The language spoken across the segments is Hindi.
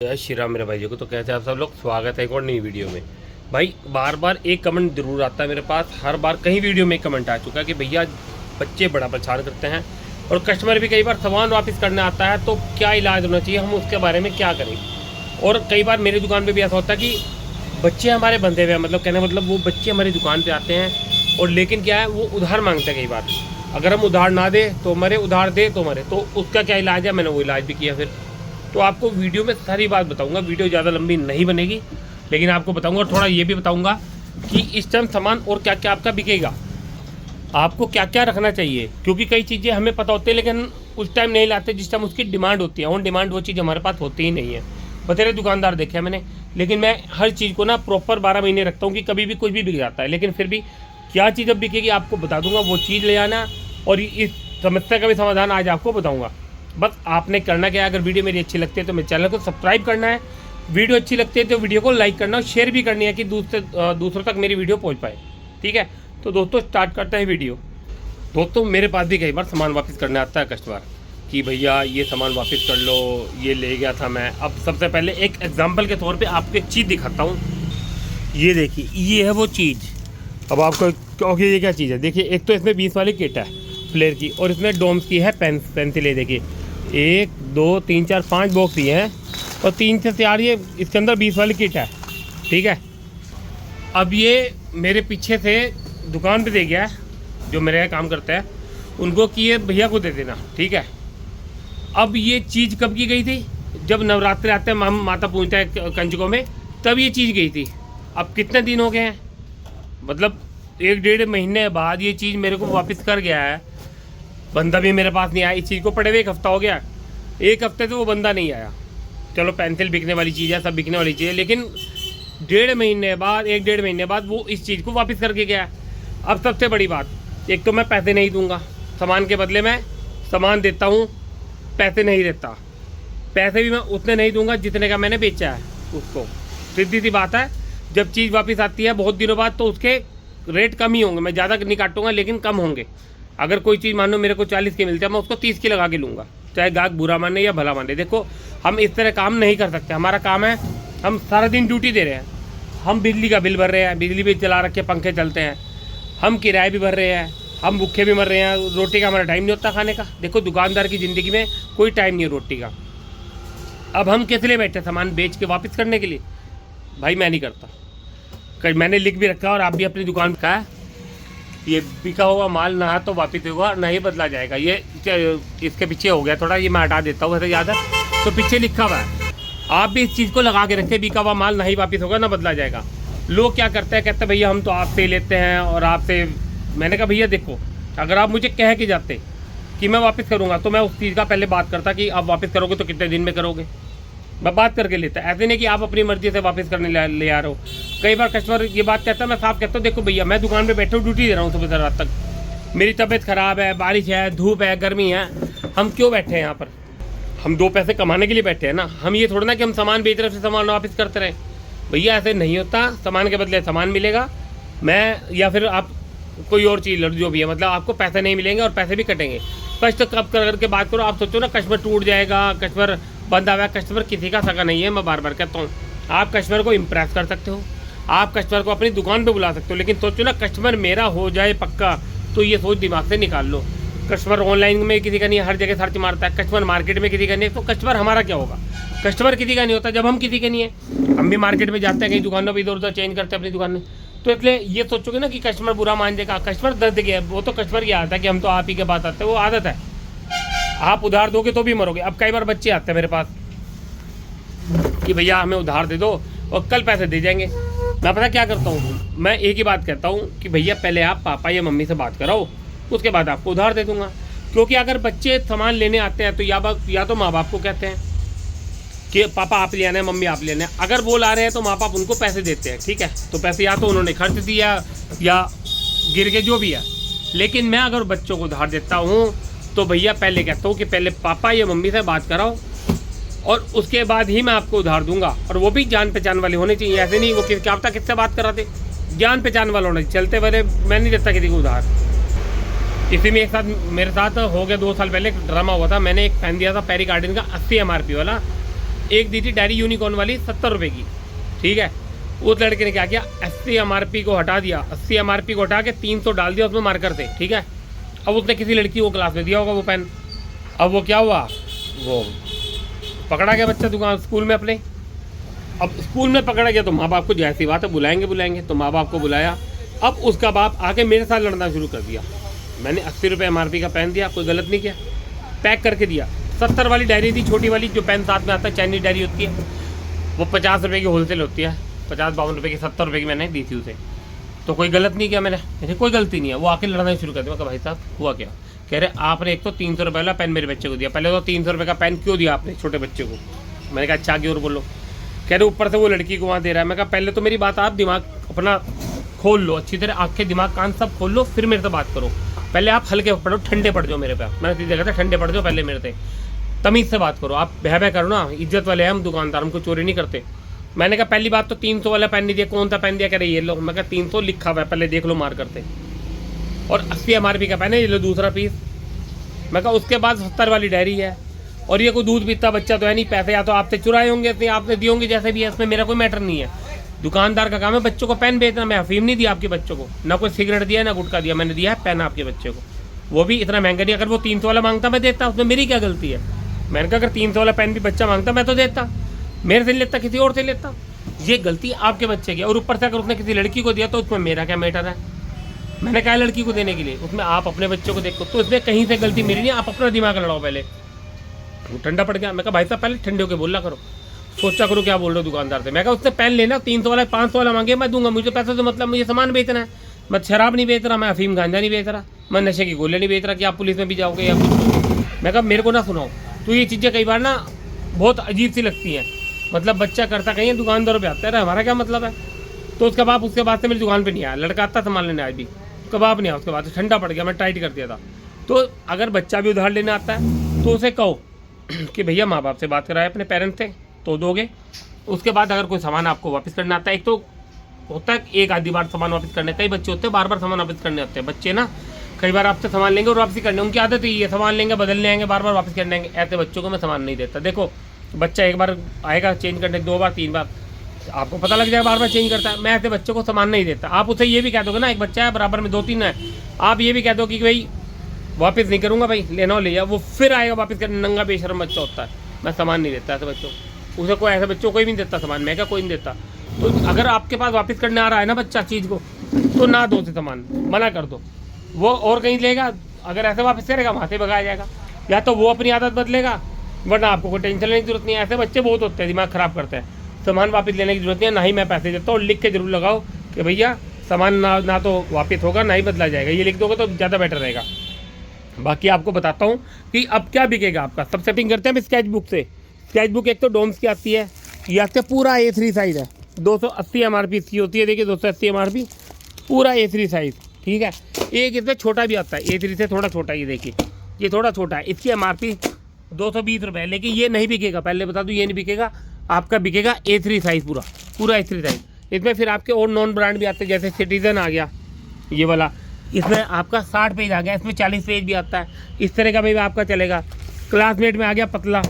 जय श्री राम मेरे भाई को। तो कैसे आप सब लोग, स्वागत है एक और नई वीडियो में। भाई बार बार एक कमेंट जरूर आता है मेरे पास, हर बार कहीं वीडियो में कमेंट आ चुका है कि भैया बच्चे बड़ा परेशान करते हैं और कस्टमर भी कई बार सामान वापस करने आता है, तो क्या इलाज होना चाहिए, हम उसके बारे में क्या करें। और कई बार मेरी दुकान पर भी ऐसा होता है कि बच्चे हमारे बंधे हुए हैं, मतलब कहने मतलब वो बच्चे हमारी दुकान पर आते हैं और लेकिन क्या है वो उधार मांगते हैं। कई बार अगर हम उधार ना दे तो मरे, उधार दे तो मरे, तो उसका क्या इलाज है, मैंने वो इलाज भी किया। फिर तो आपको वीडियो में सारी बात बताऊंगा, वीडियो ज़्यादा लंबी नहीं बनेगी लेकिन आपको बताऊंगा। और थोड़ा ये भी बताऊंगा कि इस टाइम सामान और क्या क्या आपका बिकेगा, आपको क्या क्या रखना चाहिए, क्योंकि कई चीज़ें हमें पता होती है लेकिन उस टाइम नहीं लाते जिस टाइम उसकी डिमांड होती है। ऑन डिमांड वो चीज़ हमारे पास होती ही नहीं है। बतेरे दुकानदार देखे हैं मैंने, लेकिन मैं हर चीज़ को ना प्रॉपर 12 महीने रखता हूँ कि कभी भी कुछ भी बिक जाता है, लेकिन फिर भी क्या चीज़ अब बिकेगी आपको बता दूंगा। वो चीज़ ले आना और इस समस्या का भी समाधान आज आपको बताऊँगा। बस आपने करना क्या है, अगर वीडियो मेरी अच्छी लगती है तो मेरे चैनल को सब्सक्राइब करना है, वीडियो अच्छी लगती है तो वीडियो को लाइक करना और शेयर भी करनी है कि दूसरों तक मेरी वीडियो पहुंच पाए। ठीक है, तो दोस्तों स्टार्ट करते हैं वीडियो। दोस्तों मेरे पास भी कई बार सामान वापस करने आता है कस्टमर कि भैया ये सामान वापस कर लो, ये ले गया था मैं। अब सबसे पहले एक एग्जाम्पल के तौर पर आपको एक चीज़ दिखाता हूँ। ये देखिए, ये है वो चीज़। अब आपको क्योंकि ये क्या चीज़ है, देखिए एक तो इसमें 20 वाली किट है फ्लेयर की और इसमें डोम्स की है पेंसिल। ये देखिए 1 2 3 4 5 बॉक्स ये हैं और 3 से 4 ये इसके अंदर 20 वाली किट है। ठीक है, अब ये मेरे पीछे से दुकान पे दे गया है, जो मेरे यहाँ काम करता है उनको कि ये भैया को दे देना। ठीक है, अब ये चीज़ कब की गई थी, जब नवरात्रि आते हैं, माता पूजता है कंजकों में, तब ये चीज़ गई थी। अब कितने दिन हो गए हैं, मतलब 1-1.5 महीने बाद ये चीज़ मेरे को वापस कर गया है। बंदा भी मेरे पास नहीं आया, इस चीज़ को पड़े हुए 1 हफ्ता हो गया, 1 हफ्ते से वो बंदा नहीं आया। चलो पेंसिल बिकने वाली चीज़ है, सब बिकने वाली चीज़ है, लेकिन 1.5 महीने बाद 1-1.5 महीने बाद वो इस चीज़ को वापस करके गया। अब सबसे बड़ी बात, एक तो मैं पैसे नहीं दूंगा, सामान के बदले मैं सामान देता हूँ, पैसे नहीं देता। पैसे भी मैं उतने नहीं दूंगा जितने का मैंने बेचा है उसको। सीधी सी बात है, जब चीज़ वापस आती है बहुत दिनों बाद तो उसके रेट कम ही होंगे, मैं ज़्यादा नहीं काटूंगा लेकिन कम होंगे। अगर कोई चीज़ मान लो मेरे को 40 की मिलती है, मैं उसको 30 की लगा के लूँगा, चाहे गाहक बुरा माने या भला माने। देखो हम इस तरह काम नहीं कर सकते, हमारा काम है, हम सारा दिन ड्यूटी दे रहे हैं, हम बिजली का बिल भर रहे हैं, बिजली बिल चला रखे, पंखे चलते हैं, हम किराए भी भर रहे हैं, हम भूखे भी मर रहे हैं, रोटी का हमारा टाइम नहीं होता खाने का। देखो दुकानदार की ज़िंदगी में कोई टाइम नहीं है रोटी का। अब हम किस लिए बैठे, सामान बेच के वापस करने के लिए? भाई मैं नहीं करता, मैंने लिख भी रखा और आप भी अपनी दुकान का है, ये बिका हुआ माल ना तो वापस होगा ना ही बदला जाएगा। ये इसके पीछे हो गया थोड़ा, ये मैं हटा देता हूँ, वैसे ज़्यादा तो पीछे लिखा हुआ है। आप भी इस चीज़ को लगा के रखें, बिका हुआ माल ना ही वापस होगा ना बदला जाएगा। लोग क्या करते हैं, कहते हैं भैया हम तो आपसे लेते हैं और आपसे। मैंने कहा भैया देखो, अगर आप मुझे कह के जाते कि मैं वापस करूँगा तो मैं उस चीज़ का पहले बात करता कि आप वापस करोगे तो कितने दिन में करोगे, मैं बात करके लेता। ऐसे नहीं कि आप अपनी मर्जी से वापस करने ले आ रहे हो। कई बार कस्टमर ये बात कहता है, मैं साफ कहता हूँ देखो भैया मैं दुकान पे बैठा हूँ, ड्यूटी दे रहा हूँ सुबह से रात तक, मेरी तबीयत ख़राब है, बारिश है, धूप है, गर्मी है, हम क्यों बैठे हैं यहाँ पर? हम 2 पैसे कमाने के लिए बैठे हैं ना। हम ये थोड़ा ना कि हम सामान बेच रहे, फिर सामान वापस करते रहें। भैया ऐसे नहीं होता, सामान के बदले सामान मिलेगा, मैं या फिर आप कोई और चीज़ जो भी है, मतलब आपको पैसे नहीं मिलेंगे और पैसे भी कटेंगे। कष्ट कब करके बात करो, आप सोचो ना कस्टमर टूट जाएगा, कस्टमर बंद आ गया। कस्टमर किसी का सगा नहीं है, मैं बार बार कहता हूँ। आप कस्टमर को इम्प्रेस कर सकते हो, आप कस्टमर को अपनी दुकान पे बुला सकते हो, लेकिन सोचो ना कस्टमर मेरा हो जाए पक्का, तो ये सोच दिमाग से निकाल लो। कस्टमर ऑनलाइन में किसी का नहीं है, हर जगह सर्च मारता है, कस्टमर मार्केट में किसी का नहीं है, तो कस्टमर हमारा क्या होगा? कस्टमर किसी का नहीं होता जब हम किसी के नहीं है। हम भी मार्केट में जाते हैं, कई दुकानों पर इधर उधर चेंज करते हैं अपनी दुकान में, तो इसलिए ये सोचोगे ना कि कस्टमर बुरा मान जाएगा। कस्टमर दर्द गया, वो तो कस्टमर की आदत है कि हम तो आप ही के पास आते हैं, वो आदत है। आप उधार दोगे तो भी मरोगे। अब कई बार बच्चे आते हैं मेरे पास कि भैया हमें उधार दे दो और कल पैसे दे जाएंगे। मैं पता क्या करता हूँ, मैं एक ही बात कहता हूँ कि भैया पहले आप पापा या मम्मी से बात कराओ, उसके बाद आपको उधार दे दूंगा। क्योंकि अगर बच्चे सामान लेने आते हैं तो या तो माँ बाप को कहते हैं कि पापा आप ले आना है, मम्मी आप ले आना है। अगर वो ला रहे हैं तो माँ बाप उनको पैसे देते हैं, ठीक है, तो पैसे या तो उन्होंने खर्च दिया या गिर के जो भी है। लेकिन मैं अगर बच्चों को उधार देता हूँ तो भैया पहले कहता हूँ कि पहले पापा या मम्मी से बात कराओ और उसके बाद ही मैं आपको उधार दूंगा। और वो भी जान पहचान वाले होने चाहिए, ऐसे नहीं वो क्या पता किससे बात कराते, जान पहचान वाला होना चाहिए। चलते बड़े मैं नहीं देता किसी को उधार। इसी में एक साथ मेरे साथ हो गया 2 साल पहले ड्रामा हुआ था। मैंने एक फैन दिया था पेरी गार्डन का 80 MRP वाला, एक दी थी डायरी यूनिकॉर्न वाली 70 रुपये की, ठीक है। उस लड़के ने क्या किया, 80 MRP को हटा दिया, 80 MRP को हटा के 300 डाल दिया उसमें मार्कर से, ठीक है। अब उसने किसी लड़की को क्लास में दिया होगा वो पेन। अब वो क्या हुआ, वो पकड़ा गया बच्चा दुकान स्कूल में अपने। अब स्कूल में पकड़ा गया तो माँ बाप को जैसी बात है बुलाएंगे, तो माँ बाप को बुलाया। अब उसका बाप आके मेरे साथ लड़ना शुरू कर दिया। मैंने 80 रुपये MRP का पेन दिया, कोई गलत नहीं किया, पैक करके दिया। 70 वाली डायरी थी, छोटी वाली जो पेन साथ में आता है, चाइनीज डायरी होती है, वो 50 रुपये की होलसेल होती है, 50-52 रुपये की, 70 रुपये की मैंने दी थी उसे। तो कोई गलत नहीं किया मैंने, कोई गलती नहीं है। वो आके लड़ना शुरू कर दिया। मैं भाई साहब हुआ क्या, कह रहे आपने एक तो 300 रुपये वाला पेन मेरे बच्चे को दिया, पहले तो 300 रुपये का पेन क्यों दिया आपने छोटे बच्चे को। मैंने कहा अच्छा क्यों, और बोलो। कह रहे ऊपर से वो लड़की को वहाँ दे रहा है। मैं कहा पहले तो मेरी बात आप दिमाग अपना खोल लो अच्छी तरह, आंखें दिमाग कान सब खोल लो, फिर मेरे से बात करो। पहले आप हल्के पढ़ो, ठंडे पड़ जाओ मेरे पे। मैंने सीधे कहता ठंडे पड़ जाओ पहले मेरे से, तमीज़ से बात करो। आप बह करो ना, इज्जत वाले हैं हम दुकानदार, हमको चोरी नहीं करते। मैंने कहा पहली बात तो 300 वाला पेन नहीं दिया, कौन सा पेन दिया, कह रहे ये लो। मैं कहा 300 लिखा हुआ है, पहले देख लो मार करते, और 80 MRP का पेन है, ये लो दूसरा पीस। मैं कहा उसके बाद 70 वाली डायरी है, और ये कोई दूध पीता बच्चा तो है नहीं, पैसे या तो आपसे चुराए होंगे, इतने आपने दिए होंगे, जैसे भी है, इसमें मेरा कोई मैटर नहीं है। दुकानदार का काम है बच्चों को पेन बेचना। मैं अफीम नहीं दिया आपके बच्चों को, ना कोई सिगरेट दिया ना गुटखा दिया, मैंने दिया है पेन आपके बच्चे को, वो भी इतना महंगा नहीं। अगर वो 300 वाला मांगता मैं देता, उसमें मेरी क्या गलती है। मैंने कहा अगर 300 वाला पेन भी बच्चा मांगता मैं तो देता, मेरे से लेता किसी और से लेता। ये गलती आपके बच्चे की। और ऊपर से अगर उसने किसी लड़की को दिया तो उसमें मेरा क्या मैटर है। मैंने कहा लड़की को देने के लिए, उसमें आप अपने बच्चों को देखो, तो इसमें कहीं से गलती मेरी नहीं। आप अपना दिमाग लड़ाओ पहले। वो ठंडा पड़ गया। मैं कहा भाई साहब पहले ठंडे होकर बोला करो, सोचा करो क्या बोल रहे हो दुकानदार से। मैं कहा उससे पेन लेना, 300 वाला 500 वाला मांगे मैं दूंगा, मुझे पैसे तो मतलब मुझे सामान बेचना है। मैं शराब नहीं बेच रहा, मैं अफीम गांजा नहीं बेच रहा, मैं नशे की गोलियां नहीं बेच रहा कि आप पुलिस में भी जाओगे या कुछ। मैं कहा मेरे को ना सुनाओ। तो ये चीज़ें कई बार ना बहुत अजीब सी लगती हैं, मतलब बच्चा करता कहीं दुकानदारों पे आता है, हमारा क्या मतलब है। तो उसके बाद से मेरी दुकान पे नहीं आया, लड़का आता सामान लेने आज भी, उसके बाद नहीं आया। उसके बाद से ठंडा पड़ गया, मैं टाइट कर दिया था। तो अगर बच्चा भी उधार लेने आता है तो उसे कहो कि भैया माँ बाप से बात कराए अपने पेरेंट्स से तो दोगे। उसके बाद अगर कोई सामान आपको वापस करना आता है, एक तो होता है एक आधी बार सामान वापस करने, कई बच्चे होते हैं बार बार सामान वापस करने होते हैं। बच्चे ना कई बार आपसे सामान लेंगे और वापसी करने, उनकी आदत ही है, सामान लेंगे बदलने आएंगे, बार बार वापस करने आएंगे। ऐसे बच्चों को मैं सामान नहीं देता। देखो बच्चा एक बार आएगा चेंज करने, 2 बार 3 बार, आपको पता लग जाएगा बार बार चेंज करता है। मैं ऐसे बच्चों को सामान नहीं देता। आप उसे ये भी कह दोगे ना, एक बच्चा है बराबर में 2-3 है, आप ये भी कह दो कि भाई वापस नहीं करूँगा, भाई लेना हो ले जा, वो फिर आएगा वापस करने, नंगा बेशरम बच्चा होता है। मैं सामान नहीं देता ऐसे बच्चों को, उसे कोई ऐसे बच्चों को ही नहीं देता सामान, मैं क्या कोई नहीं देता। तो अगर आपके पास वापस करने आ रहा है ना बच्चा चीज़ को, तो ना दो उसे सामान, मना कर दो। वो और कहीं लेगा, अगर ऐसे वापस करेगा वहाँ से भगाया जाएगा, या तो वो अपनी आदत बदलेगा, वरना आपको कोई टेंशन लेने की जरूरत नहीं है। ऐसे बच्चे बहुत होते हैं, दिमाग ख़राब करते हैं। सामान वापस लेने की जरूरत नहीं है, ना ही मैं पैसे देता हूँ। लिख के जरूर लगाओ कि भैया सामान ना तो वापस होगा ना ही बदला जाएगा, ये लिख दोगे तो ज़्यादा बेटर रहेगा। बाकी आपको बताता हूँ कि अब क्या बिकेगा आपका। सब सेटिंग करते हैं हम स्केच बुक से। स्केच बुक एक तो डोम्स की आती है, ये आपसे पूरा A3 साइज़ है, 280 MRP इसकी होती है। देखिए 280 MRP पूरा A3 साइज़, ठीक है। एक इसमें छोटा भी आता है, A3 से थोड़ा छोटा, ये देखिए ये थोड़ा छोटा है। इसकी MRP 220 रुपये, लेकिन ये नहीं बिकेगा, पहले बता दूँ ये नहीं बिकेगा। आपका बिकेगा A3 साइज़, पूरा A3 साइज़। इसमें फिर आपके और नॉन ब्रांड भी आते हैं, जैसे सिटीजन आ गया ये वाला, इसमें आपका 60 पेज आ गया, इसमें 40 पेज भी आता है। इस तरह का भी आपका चलेगा। क्लासमेट में आ गया पतला,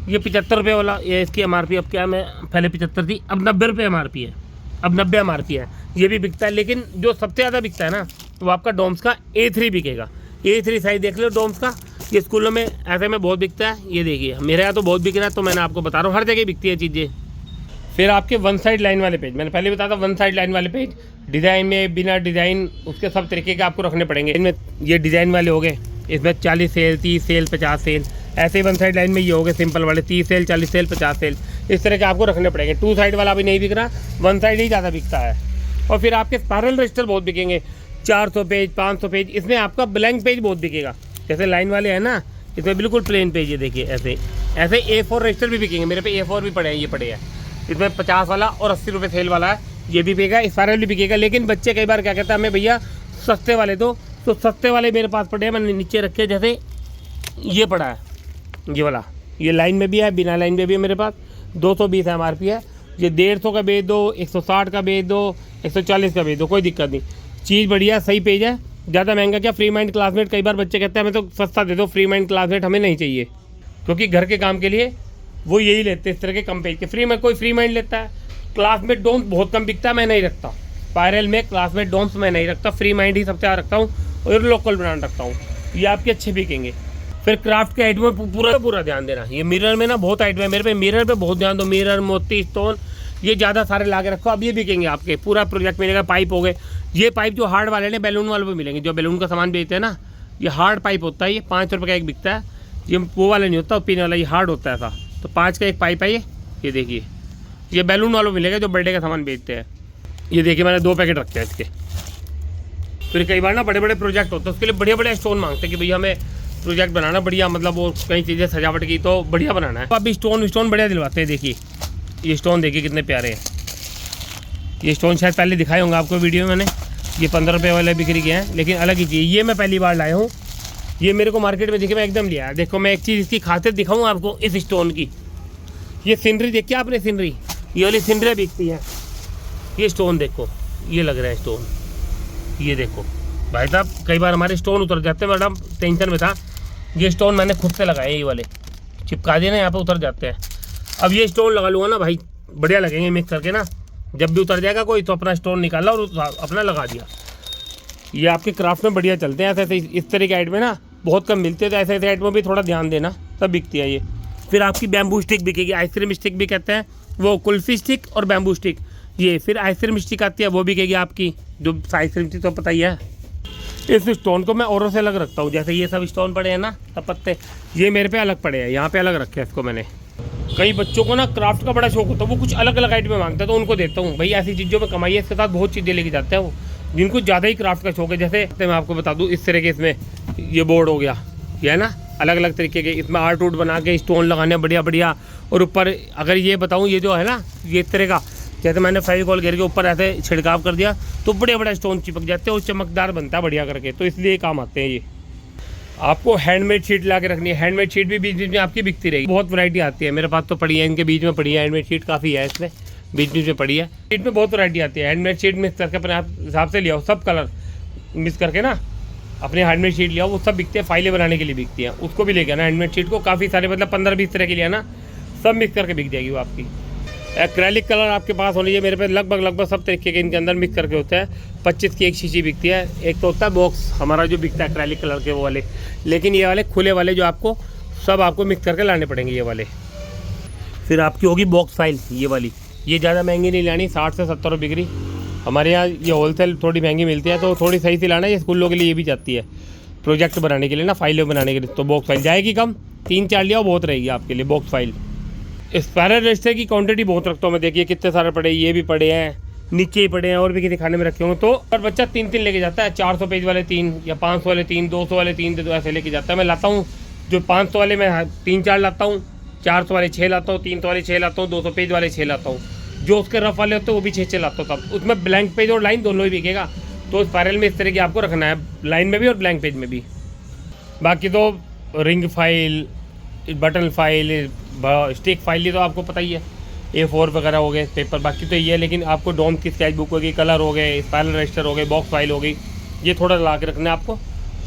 ये 75 रुपये वाला, ये इसकी MRP अब क्या, मैं पहले 75 थी, अब 90 रुपये MRP है, अब 90 MRP है। ये भी बिकता है, लेकिन जो सबसे ज़्यादा बिकता है ना वो आपका डोम्स का A3 बिकेगा। A3 साइज़ देख लो डोम्स का, ये स्कूलों में ऐसे में बहुत बिकता है। ये देखिए मेरे यहाँ तो बहुत बिक रहा है, तो मैंने आपको बता रहा हूँ, हर जगह बिकती है चीज़ें। फिर आपके 1 साइड लाइन वाले पेज, मैंने पहले बताया था 1 साइड लाइन वाले पेज, डिज़ाइन में बिना डिज़ाइन उसके सब तरीके के आपको रखने पड़ेंगे। इनमें ये डिज़ाइन वाले हो गए, इसमें 40 सेल, 30 सेल, 50 सेल। ऐसे ही 1 साइड लाइन में ये हो गए सिंपल वाले, 30 सेल, 40 सेल, 50 सेल, इस तरह के आपको रखने पड़ेंगे। 2 साइड वाला भी नहीं बिक रहा, 1 साइड ही ज़्यादा बिकता है। और फिर आपके स्पायरल रजिस्टर बहुत बिकेंगे, 400 पेज, 500 पेज। इसमें आपका ब्लैंक पेज बहुत बिकेगा, जैसे लाइन वाले हैं ना, इसमें बिल्कुल प्लेन पेज है। देखिए ऐसे A4 रजिस्टर भी बिकेंगे, मेरे पे A4 भी पड़े हैं, ये पड़े हैं। इसमें 50 वाला और 80 रुपये सेल वाला है, ये भी बिकेगा, स्पायरल भी बिकेगा। लेकिन बच्चे कई बार क्या कहते हैं, हमें भैया सस्ते वाले दो, तो सस्ते वाले मेरे पास पड़े हैं, मैंने नीचे रखे। जैसे ये पड़ा है ये वाला, ये लाइन में भी है, बिना लाइन में भी है मेरे पास, 220 MRP है। ये 150 का बेच दो, 160 का बेच दो, 140 का बेच दो, कोई दिक्कत नहीं। चीज़ बढ़िया सही पेज है, ज़्यादा महंगा क्या। फ्री माइंड क्लासमेट, कई बार बच्चे कहते हैं हमें तो सस्ता दे दो, फ्री माइंड क्लासमेट हमें नहीं चाहिए, क्योंकि घर के काम के लिए वो यही लेते हैं इस तरह के कम पेज के। फ्री में कोई फ्री माइंड लेता है। क्लासमेट डोम्स बहुत कम बिकता है, मैं नहीं रखता। स्पायरल में क्लासमेट डोम्स मैं नहीं रखता, फ्री माइंड ही सबसे ज़्यादा रखता हूँ और लोकल ब्रांड रखता हूँ, ये आपके अच्छे बिकेंगे। फिर क्राफ्ट के आइटम में पूरा ध्यान देना। ये मिरर में ना बहुत आइटम है मेरे पे, मिरर पे बहुत ध्यान दो। मिरर, मोती, स्टोन, ये ज़्यादा सारे ला के रखो। अब ये बिकेंगे आपके, पूरा प्रोजेक्ट मिलेगा। पाइप हो गए, ये पाइप जो हार्ड वाले ने बैलून वाले भी मिलेंगे, जो बैलून का सामान बेचते हैं ना, ये हार्ड पाइप होता है। ये 5 रुपये का एक बिकता है, ये वो वाला नहीं होता पीने वाला, ये हार्ड होता है ऐसा। तो 5 का एक पाइप है ये देखिए। ये बैलून वालों मिलेगा जो बर्थडे का सामान बेचते हैं। ये देखिए मैंने 2 पैकेट रखे हैं इसके। फिर कई बार ना बड़े बड़े प्रोजेक्ट होते हैं, उसके लिए बढ़िया बढ़िया स्टोन मांगते हैं कि भैया हमें प्रोजेक्ट बनाना बढ़िया, मतलब वो कई चीज़ें सजावट की तो बढ़िया बनाना है। तो अभी स्टोन बढ़िया दिलवाते हैं। देखिए ये स्टोन देखिए कितने प्यारे हैं। ये स्टोन शायद पहले दिखाए होंगे आपको वीडियो में मैंने। ये 15 रुपये वाले बिक्री के हैं, लेकिन अलग ही चीज़। ये मैं पहली बार लाया हूँ, ये मेरे को मार्केट में दिखे, मैं एकदम लिया। देखो मैं एक चीज़ इसकी खासियत दिखाऊँ आपको इस स्टोन की। ये सीनरी देखिए आपने, सीनरी, ये वाली सीनरी बिकती है। ये स्टोन देखो, ये लग रहा है स्टोन, ये देखो भाई साहब। कई बार हमारे स्टोन उतर जाते हैं, मैडम टेंशन में था। ये स्टोन मैंने खुद से लगाए, ये वाले चिपका दिए ना, यहाँ पे उतर जाते हैं। अब ये स्टोन लगा लूँगा ना भाई, बढ़िया लगेंगे मिक्स करके ना। जब भी उतर जाएगा कोई तो अपना स्टोन निकाला और अपना लगा दिया। ये आपके क्राफ्ट में बढ़िया चलते हैं। ऐसे इस तरह के आइटम में ना बहुत कम मिलते हैं, तो ऐसे ऐसे आइटम में भी थोड़ा ध्यान देना, तब बिकती है ये। फिर आपकी बैम्बू स्टिक बिकेगी, आइसक्रीम स्टिक भी कहते हैं वो, कुल्फी स्टिक और बैम्बू स्टिक। ये फिर आइसक्रीम स्टिक आती है, वो बिकेगी आपकी, जो आइसक्रीम स्टिक तो पता ही है। इस स्टोन को मैं औरों से अलग रखता हूँ। जैसे ये सब स्टोन पड़े हैं ना, सब पत्ते, ये मेरे पे अलग पड़े हैं, यहाँ पे अलग रखे हैं इसको मैंने। कई बच्चों को ना क्राफ्ट का बड़ा शौक होता है, वो कुछ अलग अलग आइटम मांगते हैं, तो उनको देता हूँ भाई। ऐसी चीज़ों में कमाई है, इसके साथ बहुत चीज़ें लेके जाते हैं वो, जिनको ज़्यादा ही क्राफ्ट का शौक है। जैसे मैं आपको बता दूँ, इस तरह के इसमें ये बोर्ड हो गया, ये है ना, अलग अलग तरीके के। इसमें आर्ट वूट बना के स्टोन लगाने बढ़िया बढ़िया। और ऊपर अगर ये बताऊँ, ये जो है ना, ये इस तरह का, जैसे मैंने फेविकॉल घेर के ऊपर ऐसे छिड़काव कर दिया तो बढ़िया बढ़िया स्टोन चिपक जाते हैं और चमकदार बनता है बढ़िया करके, तो इसलिए काम आते हैं ये। आपको हैंडमेड शीट ला के रखनी है। हैंडमेड शीट भी बीच बीच में आपकी बिकती रहेगी। बहुत वैरायटी आती है, मेरे पास तो पड़ी है, इनके बीच में पड़ी है। हैंडमेड शीट काफ़ी है इसमें, बीच बीच में पड़ी है। शीट में बहुत वैरायटी आती है। हैंडमेड शीट मिक्स करके अपने आप हिसाब से लिया हो, सब कलर मिक्स करके ना अपने हैंडमेड शीट लिया, वो सब बिकते हैं। फाइलें बनाने के लिए बिकती हैं, उसको भी लेके आना। हैंडमेड शीट को काफ़ी सारे, मतलब 15-20 तरह के लिए ना, सब मिक्स करके बिक जाएगी वो आपकी। एक्रेलिक कलर आपके पास होनी चाहिए। मेरे पे लगभग सब तरीके के इनके अंदर मिक्स करके होते हैं। 25 की एक शीशी बिकती है। एक तो होता है बॉक्स हमारा जो बिकता है एक्रेलिक कलर के, वो वाले। लेकिन ये वाले खुले वाले जो आपको सब आपको मिक्स करके लाने पड़ेंगे, ये वाले। फिर आपकी होगी बॉक्स फाइल, ये वाली। ये ज़्यादा महंगी नहीं लानी, 60 से 70 रुपये बिक्री। हमारे यहाँ ये होलसेल थोड़ी महंगी मिलती है, तो थोड़ी सही से लाना। ये स्कूलों के लिए ये भी जाती है, प्रोजेक्ट बनाने के लिए ना, फाइलें बनाने के लिए। तो बॉक्स फाइल जाएगी कम, 3-4 लिया बहुत रहेगी आपके लिए बॉक्स फाइल। स्पायरल रजिस्टर की क्वांटिटी बहुत रखता हूँ मैं। देखिए कितने सारे पड़े, ये भी पड़े हैं, नीचे ही पड़े हैं, और भी किसी खाने में रखे होंगे। तो पर बच्चा 3-3 लेके जाता है। 400 पेज वाले 3 या 500 वाले 3, 200 वाले 3 तो ऐसे लेके जाता है। मैं लाता हूँ जो 500 वाले मैं 3-4 लाता हूँ, 400 वाले 6 लाता हूँ, 300 वाले 6 लाता हूँ, 200 पेज वाले 6 लाता हूँ। जो उसके रफ वाले होते हैं वो भी 6 लाता हूँ। सब उसमें ब्लैंक पेज और लाइन दोनों ही बिकेगा। तो स्पायरल में इस तरह की आपको रखना है, लाइन में भी और ब्लैंक पेज में भी। बाकी तो ring file, button file, stick file, ये तो आपको पता ही है, A4 वगैरह हो गए पेपर। बाकी तो ये है, लेकिन आपको डॉम की स्केच बुक होगी, कलर हो गए, स्पायरल रजिस्टर हो गए, बॉक्स फाइल हो गई, ये थोड़ा ला के रखना है आपको।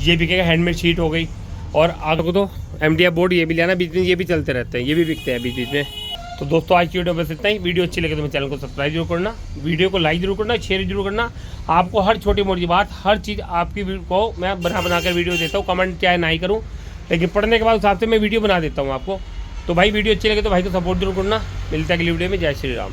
ये बिकेगा। हैंडमेड शीट हो गई, और आगे तो MDF बोर्ड ये भी लेना, बीच में ये भी चलते रहते हैं, ये भी बिकते हैं बीच बीच में। तो दोस्तों आज की वीडियो बस इतना ही। वीडियो अच्छी लगे तो मेरे चैनल को सब्सक्राइब जरूर करना, वीडियो को लाइक जरूर करना, शेयर जरूर करना। आपको हर छोटी मोटी बात, हर चीज़ आपकी को मैं बना कर वीडियो देता हूँ। कमेंट चाहे ना ही करूँ, लेकिन पढ़ने के बाद उस हिसाब से मैं वीडियो बना देता हूँ आपको। तो भाई वीडियो अच्छी लगे तो भाई को सपोर्ट जरूर करना। मिलता है अगली वीडियो में। जय श्री राम।